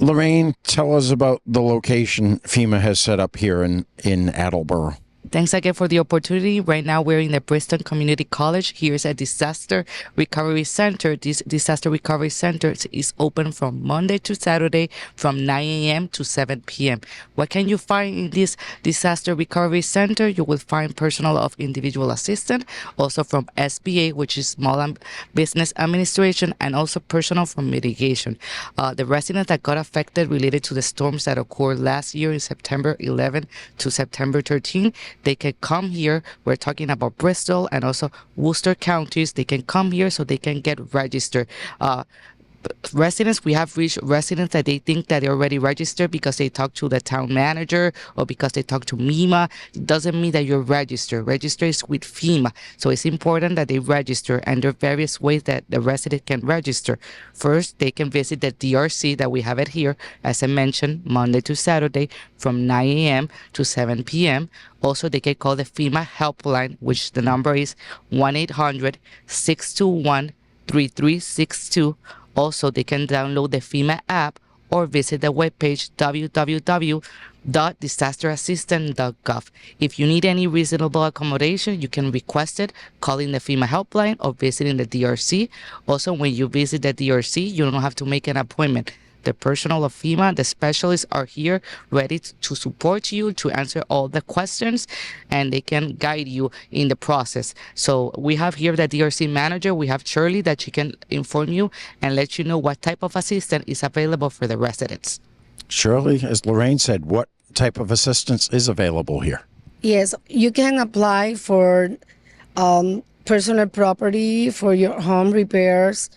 Lorraine, tell us about the location FEMA has set up here in Attleboro. Thanks again for the opportunity. Right now, we're in the Bristol Community College. Here's a disaster recovery center. This disaster recovery center is open from Monday to Saturday from 9 a.m. to 7 p.m. What can you find in this disaster recovery center? You will find personnel of individual assistant, also from SBA, which is Small Business Administration, and also personnel from mitigation. The residents that got affected related to the storms that occurred last year in September 11 to September 13, they can come here. We're talking about Bristol and also Worcester counties. They can come here so they can get registered. Residents, we have reached residents that they think that they're already registered because they talk to the town manager or because they talk to MEMA. It doesn't mean that you're registered. Register is with FEMA. So it's important that they register, and there are various ways that the resident can register. First, they can visit the DRC that we have it here, as I mentioned, Monday to Saturday from 9 a.m. to 7 p.m. Also, they can call the FEMA helpline, which the number is 1-800-621-3362. Also, they can download the FEMA app or visit the webpage www.disasterassistant.gov. If you need any reasonable accommodation, you can request it calling the FEMA helpline or visiting the DRC. Also, when you visit the DRC, you don't have to make an appointment. The personnel of FEMA, the specialists, are here ready to support you, to answer all the questions, and they can guide you in the process. So we have here the DRC manager. We have Shirley that she can inform you and let you know what type of assistance is available for the residents. Shirley, as Lorraine said, what type of assistance is available here? Yes, you can apply for personal property, for your home repairs.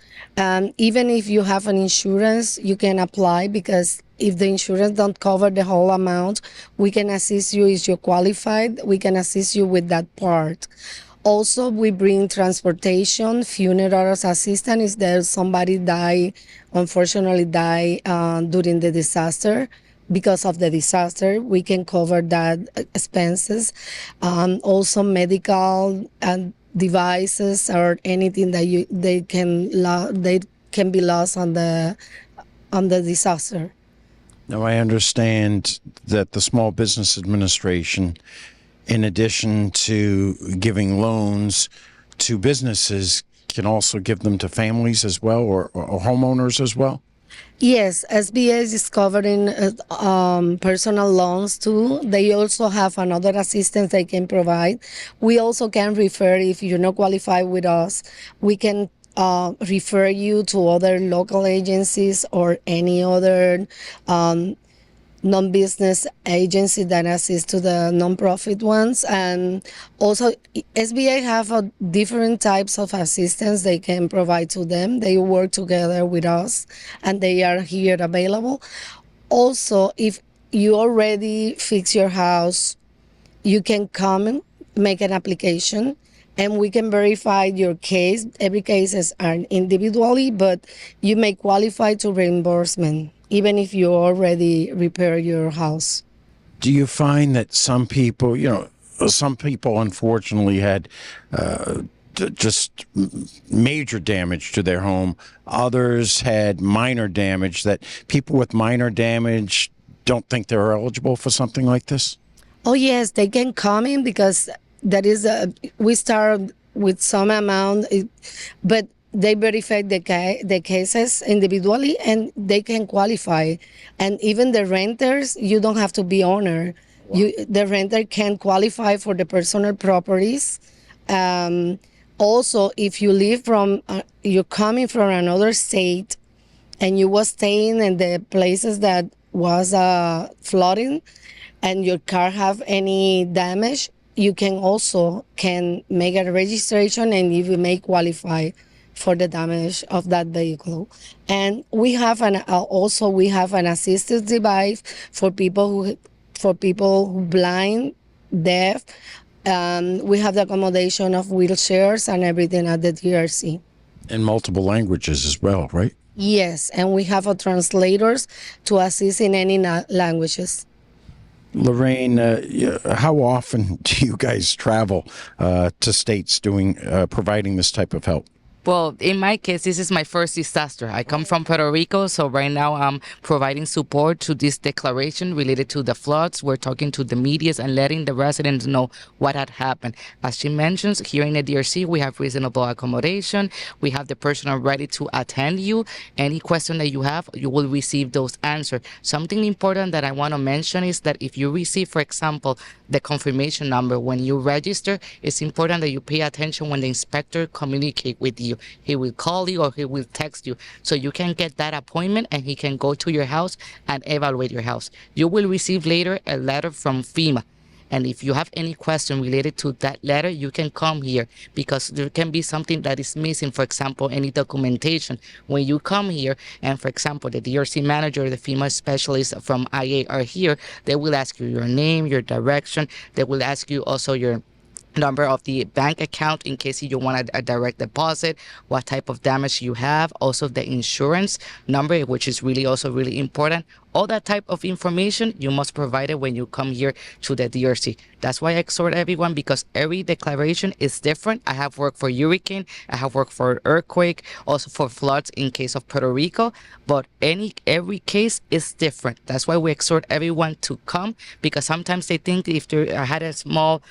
Even if you have an insurance, you can apply, because if the insurance don't cover the whole amount, we can assist you if you're qualified. We can assist you with that part. Also, we bring transportation, funeral assistance if there's somebody unfortunately die during the disaster. Because of the disaster, we can cover that expenses. Also, medical and devices or anything that they can be lost on the disaster. Now, I understand that the Small Business Administration, in addition to giving loans to businesses, can also give them to families as well, or homeowners as well? Yes, SBS is covering personal loans too. They also have another assistance they can provide. We also can refer, if you're not qualified with us, we can refer you to other local agencies or any other non-business agency that assists to the non-profit ones. And also SBA have different types of assistance they can provide to them. They work together with us and they are here available. Also, if you already fix your house, you can come and make an application and we can verify your case. Every case is individually, but you may qualify to reimbursement even if you already repair your house. Do you find that some people unfortunately had just major damage to their home? Others had minor damage, that people with minor damage don't think they're eligible for something like this? Oh, yes, they can come in because we start with some amount, but they verify the cases individually and they can qualify. And even the renters, you don't have to be owner. Wow. The renter can qualify for the personal properties. Also, if you live you're coming from another state and you was staying in the places that was flooding and your car have any damage, you can make a registration and you may qualify for the damage of that vehicle. And we have an assistive device for people who blind, deaf. We have the accommodation of wheelchairs and everything at the DRC. In multiple languages as well, right? Yes, and we have translators to assist in any languages. Lorraine, how often do you guys travel to states providing this type of help? Well, in my case, this is my first disaster. I come from Puerto Rico, so right now I'm providing support to this declaration related to the floods. We're talking to the media and letting the residents know what had happened. As she mentions, here in the DRC, we have reasonable accommodation. We have the personnel ready to attend you. Any question that you have, you will receive those answered. Something important that I want to mention is that if you receive, for example, the confirmation number when you register, it's important that you pay attention when the inspector communicate with you. He will call you or he will text you so you can get that appointment and he can go to your house and evaluate your house. You will receive later a letter from FEMA. And if you have any question related to that letter, you can come here because there can be something that is missing. For example, any documentation. When you come here, and for example, the DRC manager, the FEMA specialist from IA are here, they will ask you your name, your direction. They will ask you also your number of the bank account in case you want a direct deposit, what type of damage you have, also the insurance number, which is really also really important. All that type of information you must provide it when you come here to the DRC. That's why I exhort everyone, because every declaration is different. I have worked for hurricane, I have worked for earthquake, also for floods in case of Puerto Rico, but every case is different. That's why we exhort everyone to come, because sometimes they think if I had a small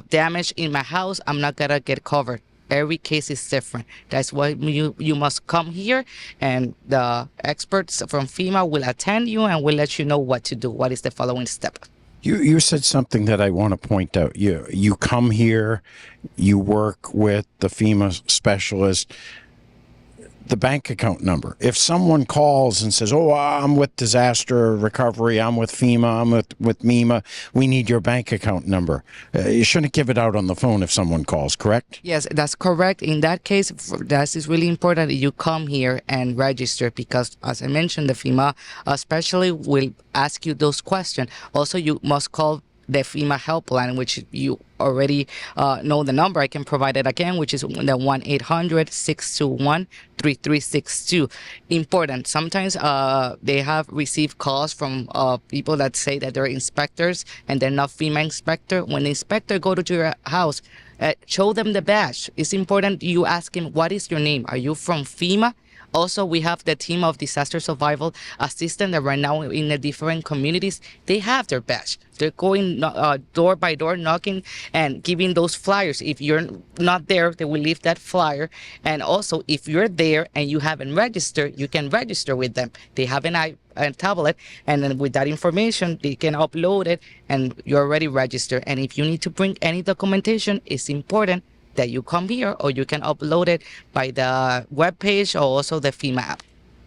damage in my house, I'm not gonna get covered. Every case is different. That's why you must come here, and the experts from FEMA will attend you and will let you know what to do. What is the following step? You said something that I want to point out. You come here, you work with the FEMA specialist. The bank account number. If someone calls and says, "Oh, I'm with disaster recovery, I'm with FEMA, I'm with MEMA, we need your bank account number," you shouldn't give it out on the phone if someone calls, correct? Yes, that's correct. In that case, that is really important that you come here and register, because, as I mentioned, the FEMA especially will ask you those questions. Also, you must call the FEMA helpline, which you already know the number. I can provide it again, which is the 1-800-621-3362. Important. Sometimes they have received calls from people that say that they're inspectors and they're not FEMA inspector. When the inspector go to your house, show them the badge. It's important you ask him, what is your name? Are you from FEMA? Also, we have the team of disaster survival assistants that right now in the different communities, they have their badge. They're going door by door, knocking and giving those flyers. If you're not there, they will leave that flyer. And also, if you're there and you haven't registered, you can register with them. They have a tablet, and then with that information, they can upload it, and you're already registered. And if you need to bring any documentation, it's important that you come here, or you can upload it by the webpage or also the FEMA app.